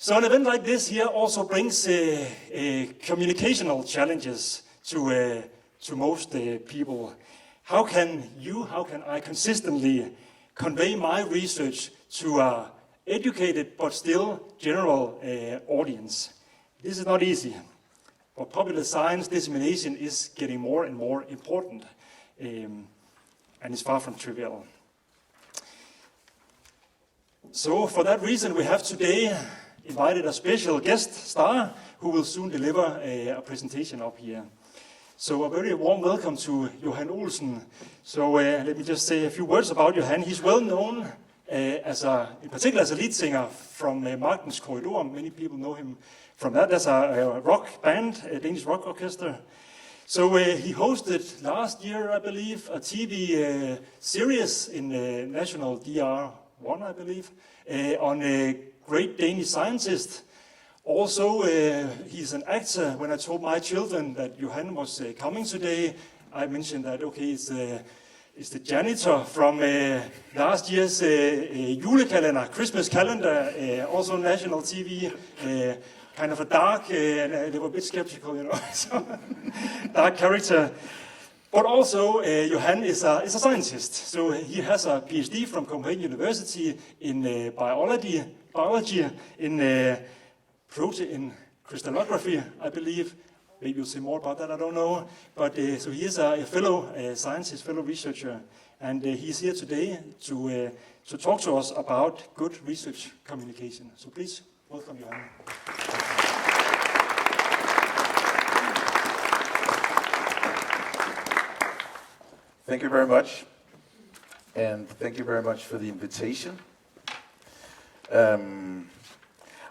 So an event like this here also brings communicational challenges to most people. How can I consistently convey my research to an educated but still general audience? This is not easy, but popular science dissemination is getting more and more important, and it's far from trivial. So for that reason, we have today invited a special guest star who will soon deliver a presentation up here. So a very warm welcome to Johan Olsen. So let me just say a few words about Johan. He's well known in particular as a lead singer from Magtens Corridor. Many people know him from that. That's a rock band, a Danish rock orchestra. So he hosted last year, I believe, a TV series in national DR1, I believe, on a great Danish scientist. Also, he's an actor. When I told my children that Johan was coming today, I mentioned that, okay, it's the janitor from last year's julecalender, Christmas calendar, also national TV, kind of a dark, they were a bit skeptical, so dark character. But also, Johan is a scientist. So he has a PhD from Copenhagen University in biology in protein crystallography, I believe. Maybe you'll say more about that, I don't know. But so he is a fellow scientist, fellow researcher, and he's here today to talk to us about good research communication. So please welcome Johan. Thank you very much, and thank you very much for the invitation.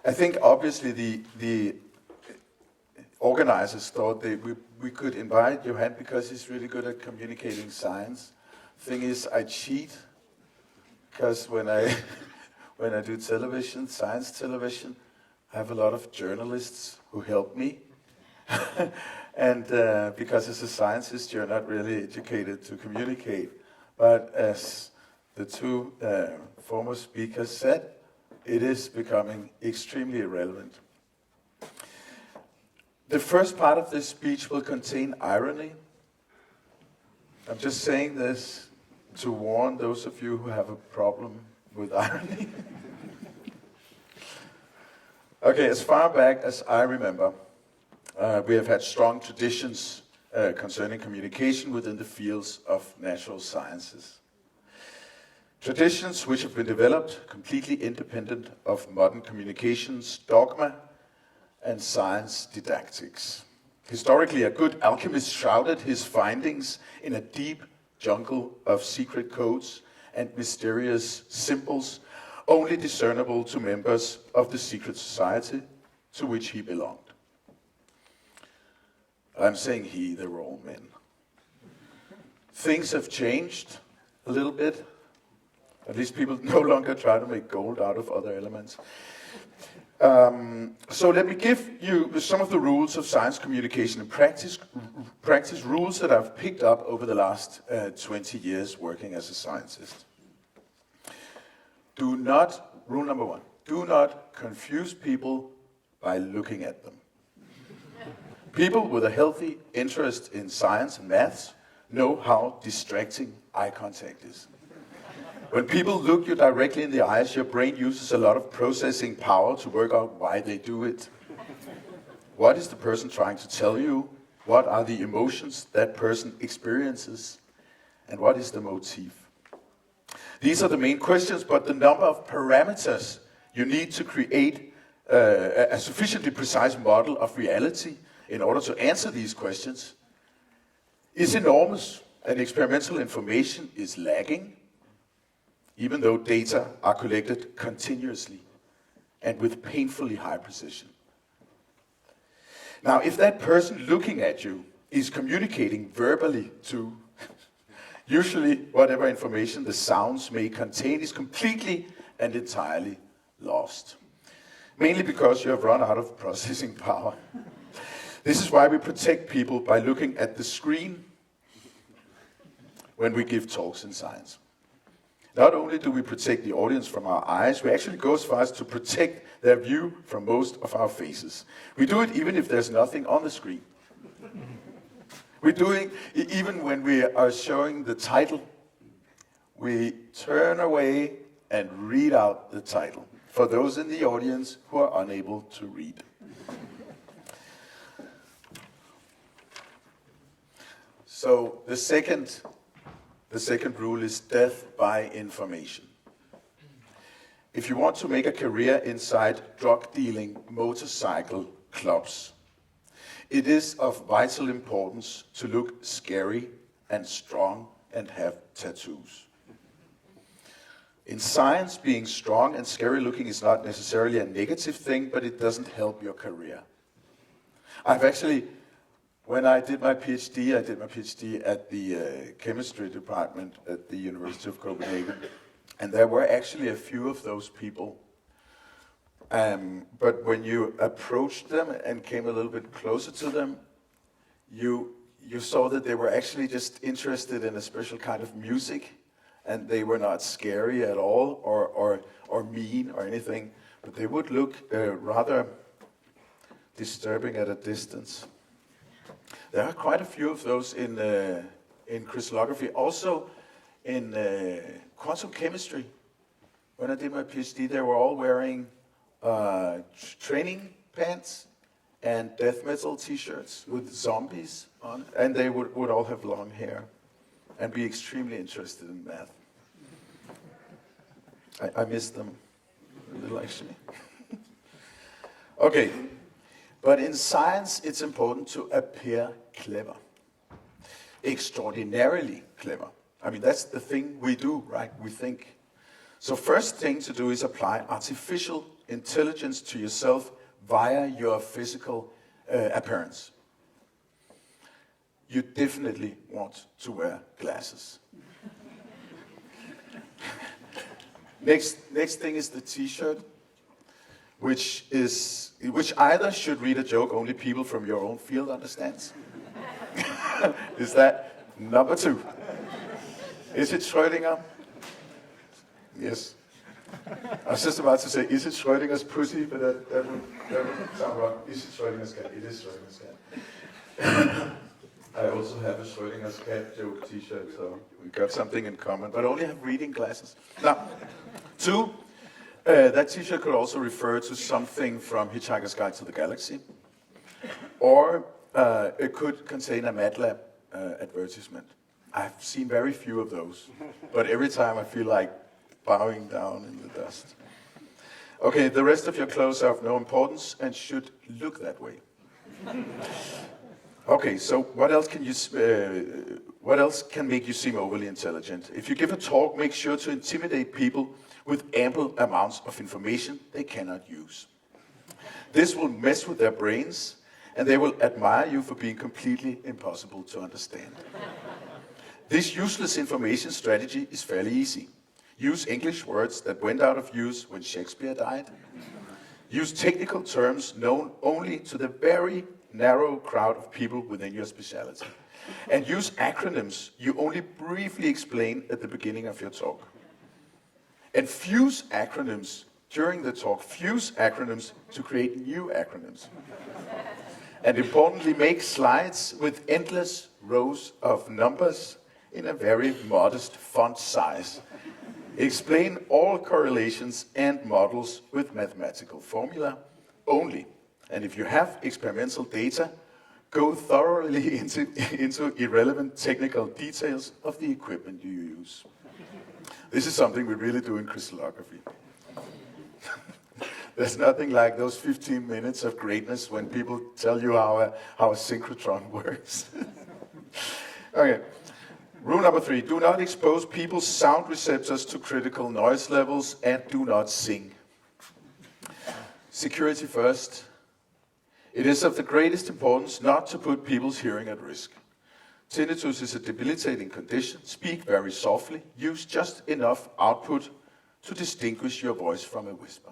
I think obviously the organizers thought that we could invite Johan because he's really good at communicating science. Thing is, I cheat because when I do television, science television, I have a lot of journalists who help me. And because as a scientist, you're not really educated to communicate. But as the two former speakers said, it is becoming extremely irrelevant. The first part of this speech will contain irony. I'm just saying this to warn those of you who have a problem with irony. Okay, as far back as I remember, we have had strong traditions concerning communication within the fields of natural sciences. Traditions which have been developed completely independent of modern communications dogma and science didactics. Historically, a good alchemist shrouded his findings in a deep jungle of secret codes and mysterious symbols only discernible to members of the secret society to which he belonged. I'm saying he, they were all men. Things have changed a little bit. At least people no longer try to make gold out of other elements. So let me give you some of the rules of science communication and practice rules that I've picked up over the last 20 years working as a scientist. Rule number one, do not confuse people by looking at them. People with a healthy interest in science and maths know how distracting eye contact is. When people look you directly in the eyes, your brain uses a lot of processing power to work out why they do it. What is the person trying to tell you? What are the emotions that person experiences? And what is the motif? These are the main questions, but the number of parameters you need to create a sufficiently precise model of reality in order to answer these questions is enormous, and experimental information is lagging, even though data are collected continuously and with painfully high precision. Now, if that person looking at you is communicating verbally to, usually whatever information the sounds may contain is completely and entirely lost, mainly because you have run out of processing power. This is why we protect people by looking at the screen when we give talks in science. Not only do we protect the audience from our eyes, we actually go as far as to protect their view from most of our faces. We do it even if there's nothing on the screen. We do it even when we are showing the title. We turn away and read out the title for those in the audience who are unable to read. So the second rule is death by information. If you want to make a career inside drug-dealing motorcycle clubs, it is of vital importance to look scary and strong and have tattoos. In science, being strong and scary looking is not necessarily a negative thing, but it doesn't help your career. When I did my PhD, at the chemistry department at the University of Copenhagen, and there were actually a few of those people. But when you approached them and came a little bit closer to them, you saw that they were actually just interested in a special kind of music, and they were not scary at all or mean or anything, but they would look rather disturbing at a distance. There are quite a few of those in crystallography, also in quantum chemistry. When I did my PhD, they were all wearing training pants and death metal t-shirts with zombies on, and they would all have long hair and be extremely interested in math. I miss them a little, actually. Okay, but in science, it's important to appear clever, extraordinarily clever. I mean, that's the thing we do, right? We think. So first thing to do is apply artificial intelligence to yourself via your physical appearance. You definitely want to wear glasses. Next thing is the t-shirt, which either should read a joke only people from your own field understands. Is that number 2? Is it Schrödinger? Yes. I was just about to say, is it Schrödinger's pussy? But that would sound wrong. Is it Schrödinger's cat? It is Schrödinger's cat. I also have a Schrödinger's cat joke t-shirt, so we got something in common, but only have reading glasses. Now, 2, that t-shirt could also refer to something from Hitchhiker's Guide to the Galaxy, or it could contain a MATLAB advertisement. I've seen very few of those, but every time I feel like bowing down in the dust. Okay, the rest of your clothes are of no importance and should look that way. Okay, so what else can make you seem overly intelligent? If you give a talk, make sure to intimidate people with ample amounts of information they cannot use. This will mess with their brains, and they will admire you for being completely impossible to understand. This useless information strategy is fairly easy. Use English words that went out of use when Shakespeare died. Use technical terms known only to the very narrow crowd of people within your specialty. And use acronyms you only briefly explain at the beginning of your talk. And fuse acronyms during the talk. Fuse acronyms to create new acronyms. And importantly, make slides with endless rows of numbers in a very modest font size. Explain all correlations and models with mathematical formula only. And if you have experimental data, go thoroughly into irrelevant technical details of the equipment you use. This is something we really do in crystallography. There's nothing like those 15 minutes of greatness when people tell you how a synchrotron works. Okay. Rule number 3, do not expose people's sound receptors to critical noise levels and do not sing. Security first. It is of the greatest importance not to put people's hearing at risk. Tinnitus is a debilitating condition. Speak very softly. Use just enough output to distinguish your voice from a whisper.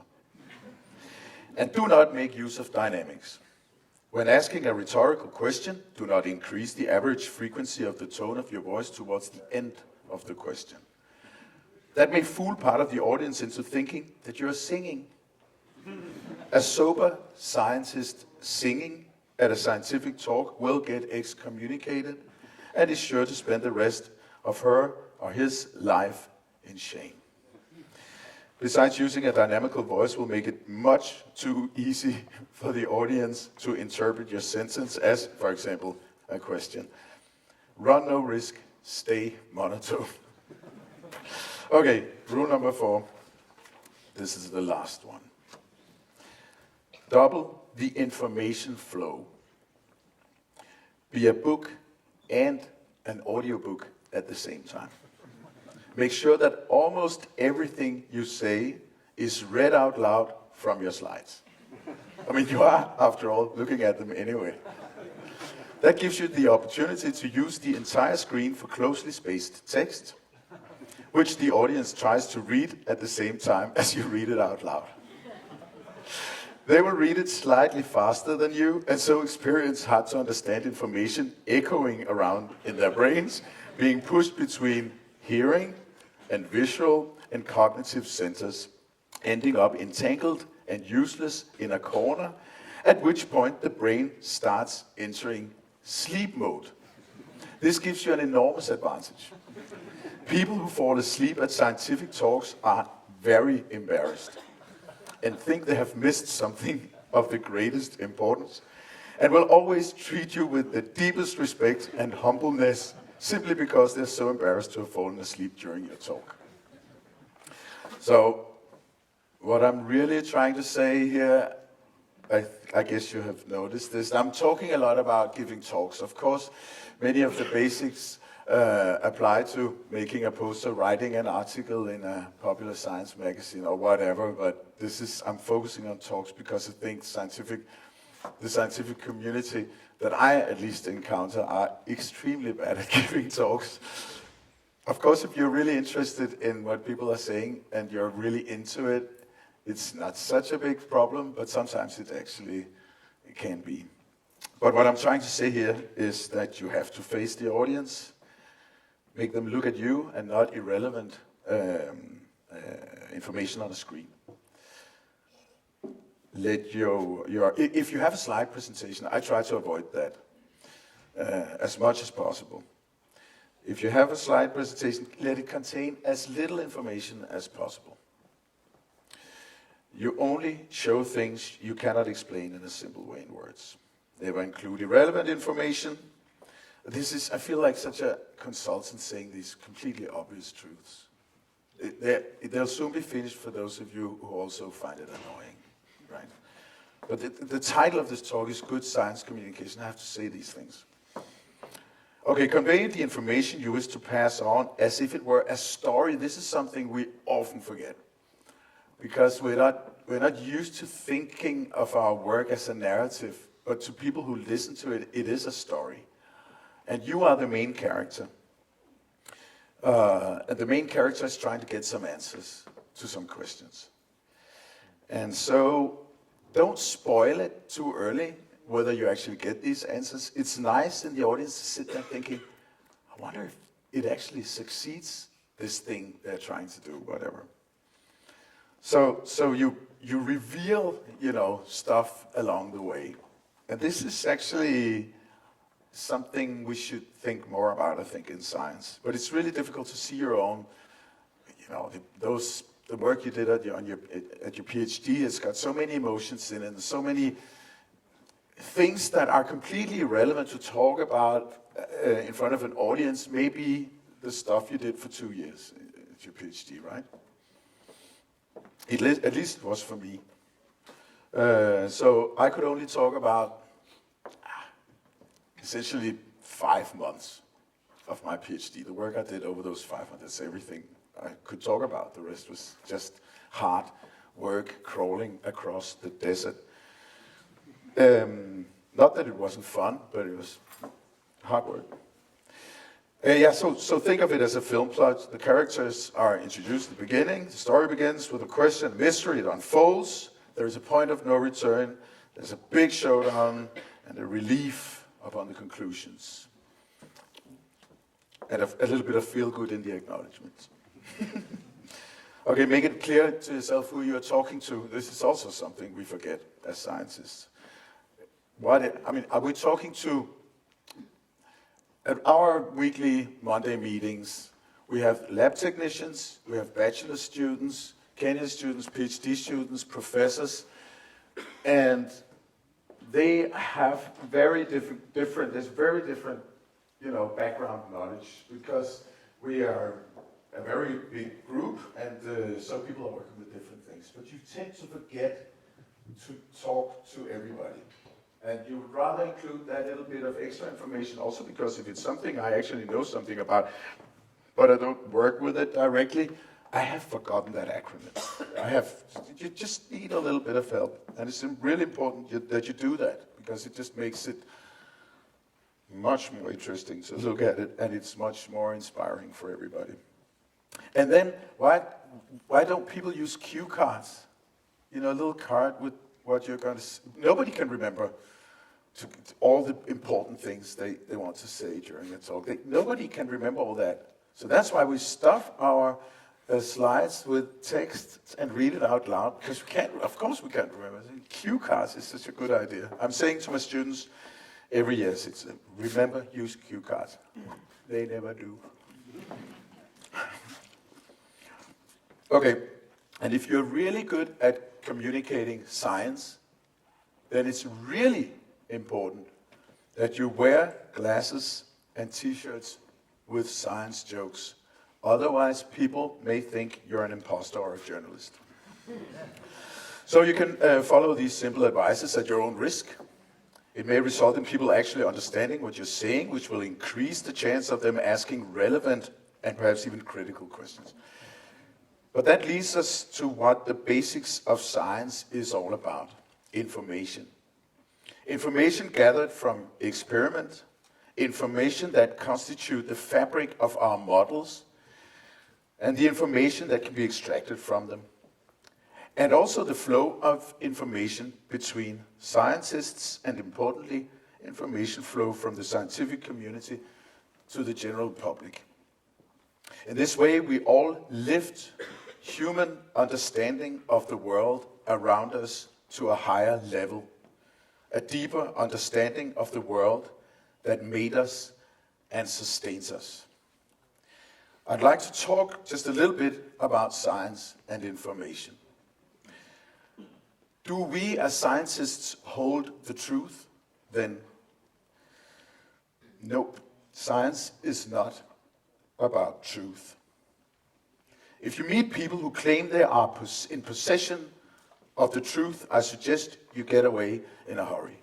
And do not make use of dynamics. When asking a rhetorical question, do not increase the average frequency of the tone of your voice towards the end of the question. That may fool part of the audience into thinking that you're singing. A sober scientist singing at a scientific talk will get excommunicated and is sure to spend the rest of her or his life in shame. Besides, using a dynamical voice will make it much too easy for the audience to interpret your sentence as, for example, a question. Run no risk, stay monotone. Okay, rule number 4. This is the last one. Double the information flow. Be a book and an audiobook at the same time. Make sure that almost everything you say is read out loud from your slides. I mean, you are, after all, looking at them anyway. That gives you the opportunity to use the entire screen for closely spaced text, which the audience tries to read at the same time as you read it out loud. They will read it slightly faster than you, and so experience hard to understand information echoing around in their brains, being pushed between hearing and visual and cognitive centers, ending up entangled and useless in a corner, at which point the brain starts entering sleep mode. This gives you an enormous advantage. People who fall asleep at scientific talks are very embarrassed and think they have missed something of the greatest importance, and will always treat you with the deepest respect and humbleness simply because they're so embarrassed to have fallen asleep during your talk. So, what I'm really trying to say here, I guess you have noticed this. I'm talking a lot about giving talks. Of course, many of the basics apply to making a poster, writing an article in a popular science magazine or whatever, but I'm focusing on talks because I think the scientific community that I at least encounter are extremely bad at giving talks. Of course, if you're really interested in what people are saying and you're really into it, it's not such a big problem, but sometimes it can be. But what I'm trying to say here is that you have to face the audience, make them look at you and not irrelevant information on the screen. If you have a slide presentation, I try to avoid that as much as possible. If you have a slide presentation, let it contain as little information as possible. You only show things you cannot explain in a simple way in words. Never include irrelevant information. I feel like such a consultant saying these completely obvious truths. They'll soon be finished for those of you who also find it annoying, right? But the title of this talk is Good Science Communication. I have to say these things. Okay, convey the information you wish to pass on as if it were a story. This is something we often forget, because we're not used to thinking of our work as a narrative, but to people who listen to it, it is a story. And you are the main character. And the main character is trying to get some answers to some questions. And so don't spoil it too early, whether you actually get these answers. It's nice in the audience to sit there thinking, I wonder if it actually succeeds, this thing they're trying to do, whatever. So you reveal, stuff along the way. And this is actually something we should think more about, I think, in science. But it's really difficult to see your own, the work you did at your PhD has got so many emotions in it, and so many things that are completely irrelevant to talk about in front of an audience. Maybe the stuff you did for 2 years at your PhD, right? At least it was for me. So I could only talk about essentially 5 months of my PhD. The work I did over those 5 months, that's everything I could talk about. The rest was just hard work, crawling across the desert. Not that it wasn't fun, but it was hard work. So think of it as a film plot. The characters are introduced at the beginning. The story begins with a question, a mystery. It unfolds. There is a point of no return. There's a big showdown and a relief upon the conclusions. And a little bit of feel-good in the acknowledgements. Okay, make it clear to yourself who you're talking to. This is also something we forget as scientists. Are we talking to, at our weekly Monday meetings, we have lab technicians, we have bachelor students, Kenya students, PhD students, professors, and they have very different, background knowledge, because we are a very big group, and some people are working with different things. But you tend to forget to talk to everybody. And you would rather include that little bit of extra information also, because if it's something I actually know something about, but I don't work with it directly, I have forgotten that acronym. You just need a little bit of help. And it's really important that you do that, because it just makes it much more interesting to look at it, and it's much more inspiring for everybody. And then, why don't people use cue cards? A little card with what you're going to say. Nobody can remember all the important things they want to say during a talk. Nobody can remember all that. So that's why we stuff our slides with text and read it out loud, because of course we can't remember. Cue cards is such a good idea. I'm saying to my students every year, remember, use cue cards. They never do. Okay, and if you're really good at communicating science, then it's really important that you wear glasses and t-shirts with science jokes. Otherwise, people may think you're an imposter or a journalist. So you can follow these simple advices at your own risk. It may result in people actually understanding what you're saying, which will increase the chance of them asking relevant and perhaps even critical questions. But that leads us to what the basics of science is all about: information. Information gathered from experiment, information that constitute the fabric of our models, and the information that can be extracted from them. And also the flow of information between scientists, and importantly, information flow from the scientific community to the general public. In this way, we all lift human understanding of the world around us to a higher level, a deeper understanding of the world that made us and sustains us. I'd like to talk just a little bit about science and information. Do we as scientists hold the truth? Then, nope, science is not about truth. If you meet people who claim they are in possession of the truth, I suggest you get away in a hurry.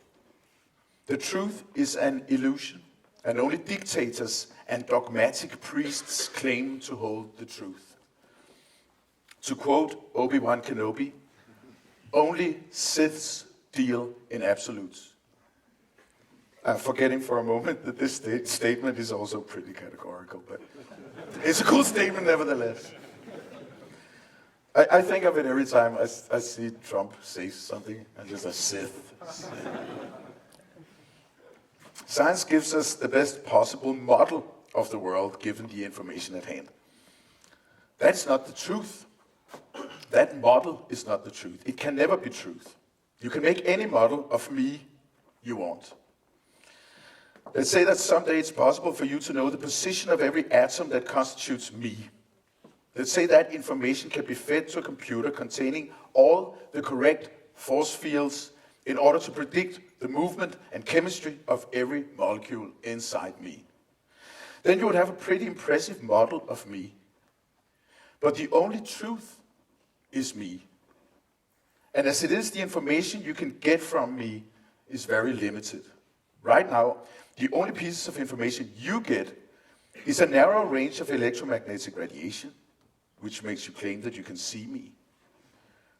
The truth is an illusion, and only dictators and dogmatic priests claim to hold the truth. To quote Obi-Wan Kenobi, only Siths deal in absolutes. I'm forgetting for a moment that this statement is also pretty categorical, but it's a cool statement nevertheless. I think of it every time I see Trump say something, and there's a Sith. Science gives us the best possible model of the world given the information at hand. That's not the truth. That model is not the truth. It can never be truth. You can make any model of me you want. Let's say that someday it's possible for you to know the position of every atom that constitutes me. Let's say that information can be fed to a computer containing all the correct force fields in order to predict the movement and chemistry of every molecule inside me. Then you would have a pretty impressive model of me. But the only truth is me. And as it is, the information you can get from me is very limited. Right now, the only pieces of information you get is a narrow range of electromagnetic radiation, which makes you claim that you can see me,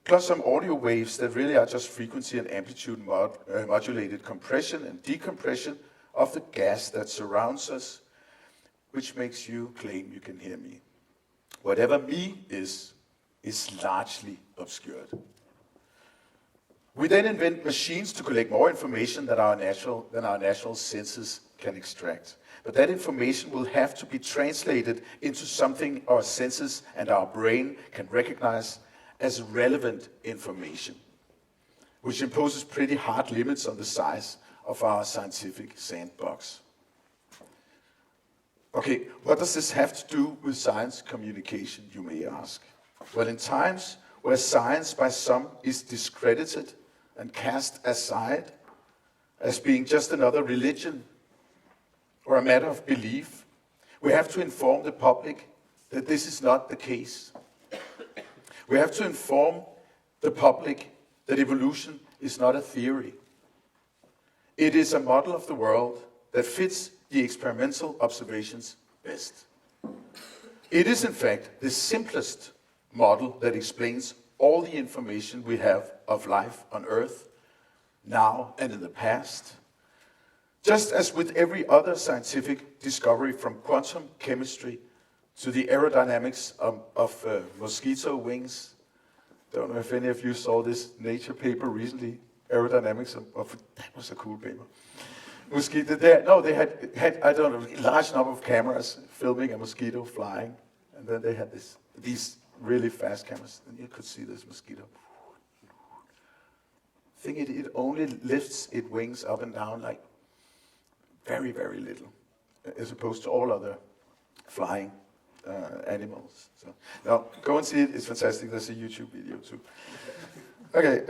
plus some audio waves that really are just frequency and amplitude modulated compression and decompression of the gas that surrounds us, which makes you claim you can hear me. Whatever me is largely obscured. We then invent machines to collect more information than our natural senses can extract. But that information will have to be translated into something our senses and our brain can recognize as relevant information, which imposes pretty hard limits on the size of our scientific sandbox. Okay, what does this have to do with science communication, you may ask? Well, in times where science by some is discredited and cast aside as being just another religion or a matter of belief, we have to inform the public that this is not the case. We have to inform the public that evolution is not a theory. It is a model of the world that fits the experimental observations best. It is, in fact, the simplest model that explains all the information we have of life on Earth, now and in the past. Just as with every other scientific discovery, from quantum chemistry to the aerodynamics of mosquito wings. Don't know if any of you saw this Nature paper recently, aerodynamics of that was a cool paper. Mosquito, they had I don't know, a large number of cameras filming a mosquito flying, and then they had these really fast cameras, and you could see this mosquito. I think it only lifts its wings up and down like very, very little, as opposed to all other flying animals. So now go and see it. It's fantastic. There's a YouTube video too. Okay,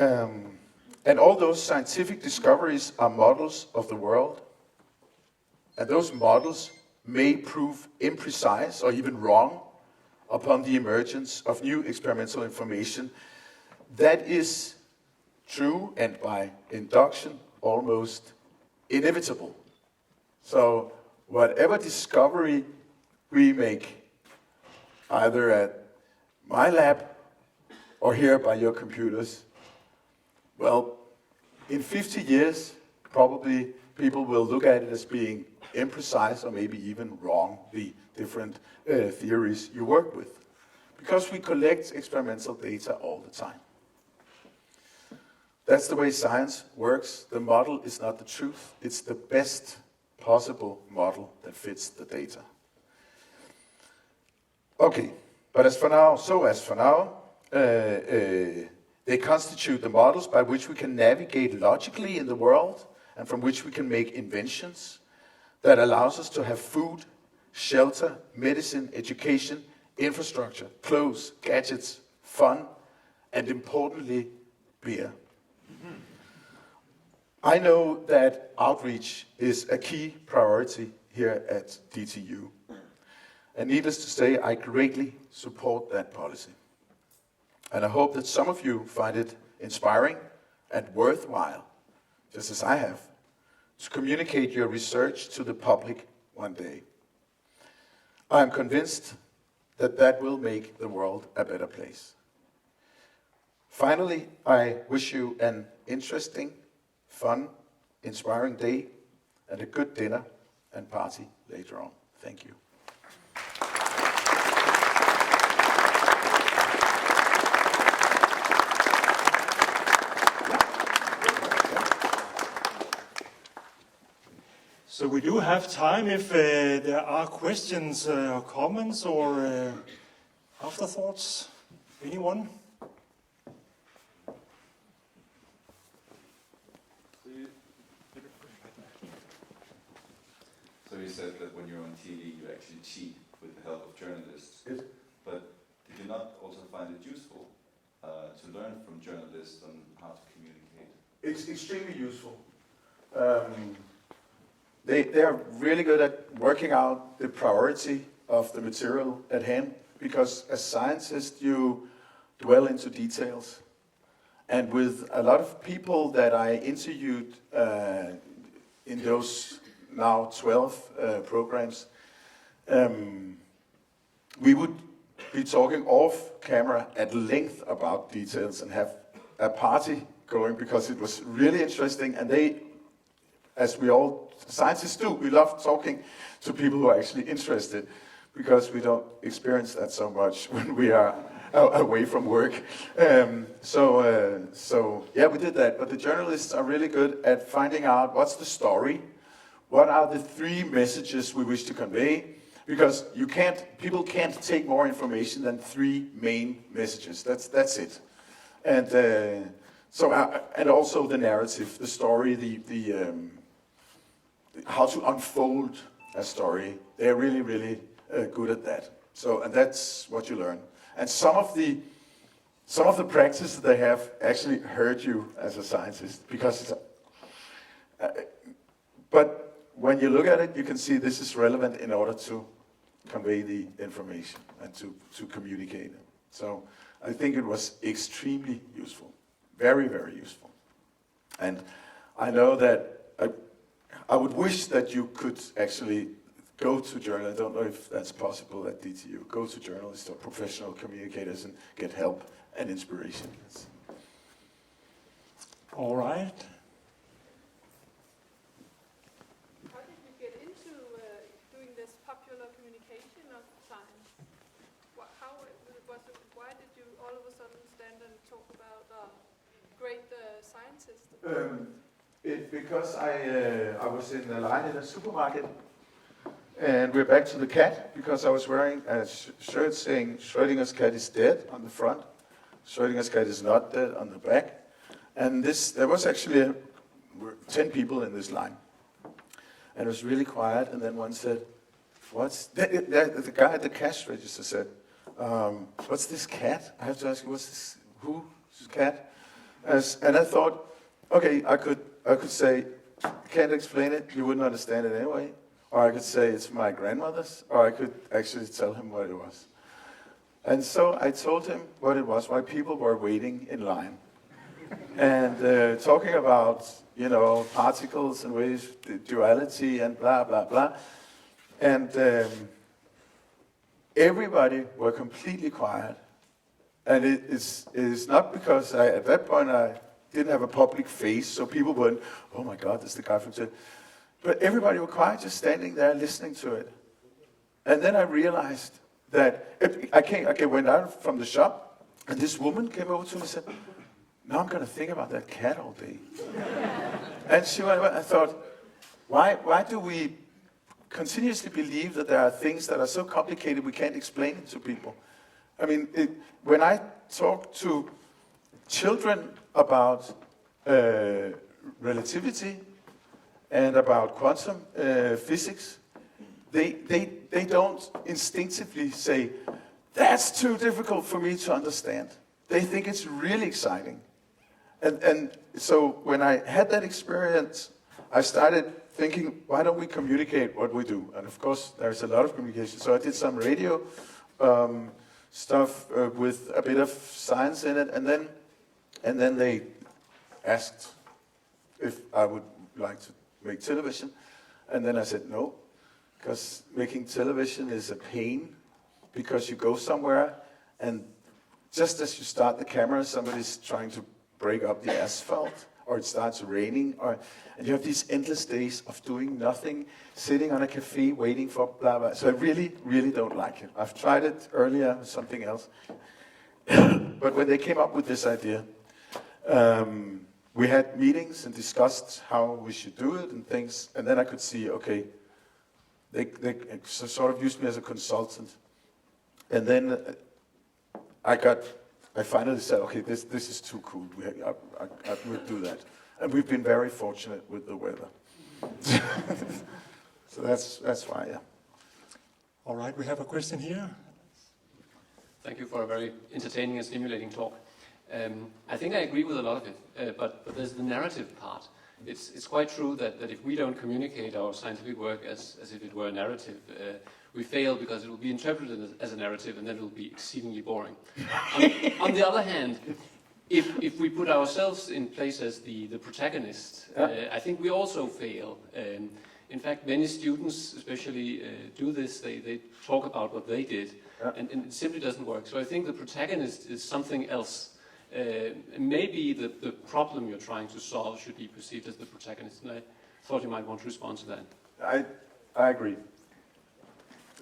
and all those scientific discoveries are models of the world, and those models may prove imprecise or even wrong upon the emergence of new experimental information. That is true and by induction almost inevitable. So whatever discovery we make, either at my lab or here by your computers, well, in 50 years, probably people will look at it as being imprecise or maybe even wrong, the different theories you work with, because we collect experimental data all the time. That's the way science works. The model is not the truth. It's the best possible model that fits the data. Okay, but as for now, they constitute the models by which we can navigate logically in the world and from which we can make inventions that allows us to have food, shelter, medicine, education, infrastructure, clothes, gadgets, fun, and importantly, beer. I know that outreach is a key priority here at DTU. And needless to say, I greatly support that policy. And I hope that some of you find it inspiring and worthwhile, just as I have, to communicate your research to the public one day. I am convinced that that will make the world a better place. Finally, I wish you an interesting, fun, inspiring day and a good dinner and party later on. Thank you. So we do have time if there are questions or comments or afterthoughts. Anyone? So you said that when you're on TV, you actually cheat with the help of journalists. Yes. But did you not also find it useful to learn from journalists on how to communicate? It's extremely useful. They are really good at working out the priority of the material at hand, because as scientists you dwell into details. And with a lot of people that I interviewed in those now 12 programs, we would be talking off camera at length about details and have a party going because it was really interesting. And they, as we all scientists do, we love talking to people who are actually interested, because we don't experience that so much when we are away from work. So yeah, we did that. But the journalists are really good at finding out what's the story, what are the 3 messages we wish to convey? Because people can't take more information than 3 main messages. That's it. And and also the narrative, the story, the how to unfold a story. They're really, really good at that. And that's what you learn. And some of the practices they have actually hurt you as a scientist, because it's but when you look at it, you can see this is relevant in order to convey the information and to communicate it. So I think it was extremely useful, very, very useful. And I know that I would wish that you could actually go to journalists. I don't know if that's possible at DTU. Go to journalists or professional communicators and get help and inspiration. All right. How did you get into doing this popular communication of science? Why did you all of a sudden stand and talk about great scientists? Because I was in the line in a supermarket, and we're back to the cat, because I was wearing a shirt saying Schrödinger's cat is dead on the front, Schrödinger's cat is not dead on the back. And there was actually 10 people in this line. And it was really quiet, and then one said, the guy at the cash register said, what's this cat? I have to ask you, who's cat? And I thought, okay, I could say, can't explain it, you wouldn't understand it anyway. Or I could say it's my grandmother's, or I could actually tell him what it was. And so I told him what it was, why people were waiting in line. And talking about, particles and wave duality and blah, blah, blah. And everybody were completely quiet. And it is not because at that point I didn't have a public face, so people weren't, oh my God, that's the guy from TED. But everybody were quiet, just standing there listening to it. And then I realized that I went out from the shop, and this woman came over to me and said, now I'm going to think about that cat all day. And she went, I thought, why do we continuously believe that there are things that are so complicated we can't explain it to people? I mean, when I talk to children about relativity and about quantum physics, they don't instinctively say, that's too difficult for me to understand. They think it's really exciting. And so when I had that experience, I started thinking, why don't we communicate what we do? And of course, there's a lot of communication. So I did some radio stuff with a bit of science in it, and then they asked if I would like to make television, and then I said no, because making television is a pain, because you go somewhere, and just as you start the camera, somebody's trying to break up the asphalt, or it starts raining, and you have these endless days of doing nothing, sitting on a cafe waiting for blah, blah. So I really, really don't like it. I've tried it earlier with something else. But when they came up with this idea, we had meetings and discussed how we should do it and things, and then I could see, okay, they sort of used me as a consultant. And then I finally said, okay, this is too cool. I would do that. And we've been very fortunate with the weather. So that's why, yeah. All right, we have a question here. Thank you for a very entertaining and stimulating talk. I think I agree with a lot of it, but there's the narrative part. It's quite true that if we don't communicate our scientific work as if it were a narrative, we fail because it will be interpreted as a narrative, and then it will be exceedingly boring. On the other hand, if we put ourselves in place as the protagonist, I think we also fail. In fact, many students especially do this. They talk about what they did, and it simply doesn't work. So I think the protagonist is something else. Maybe the problem you're trying to solve should be perceived as the protagonist, and I thought you might want to respond to that. I agree.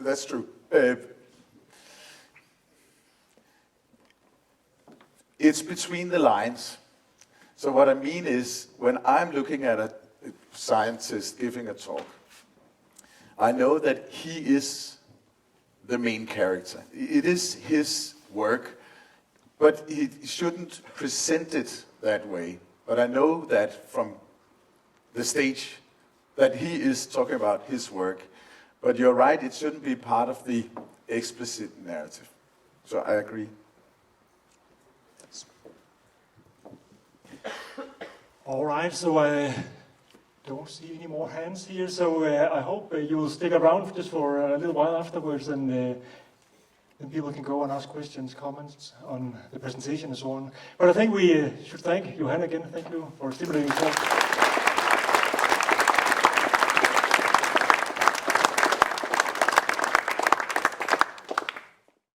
That's true. It's between the lines. So what I mean is, when I'm looking at a scientist giving a talk, I know that he is the main character. It is his work, but he shouldn't present it that way. But I know that from the stage that he is talking about his work. But you're right, it shouldn't be part of the explicit narrative. So I agree. All right, so I don't see any more hands here, so I hope you will stick around just for a little while afterwards, and then people can go and ask questions, comments on the presentation and so on. But I think we should thank Johan again. Thank you for a stimulating talk.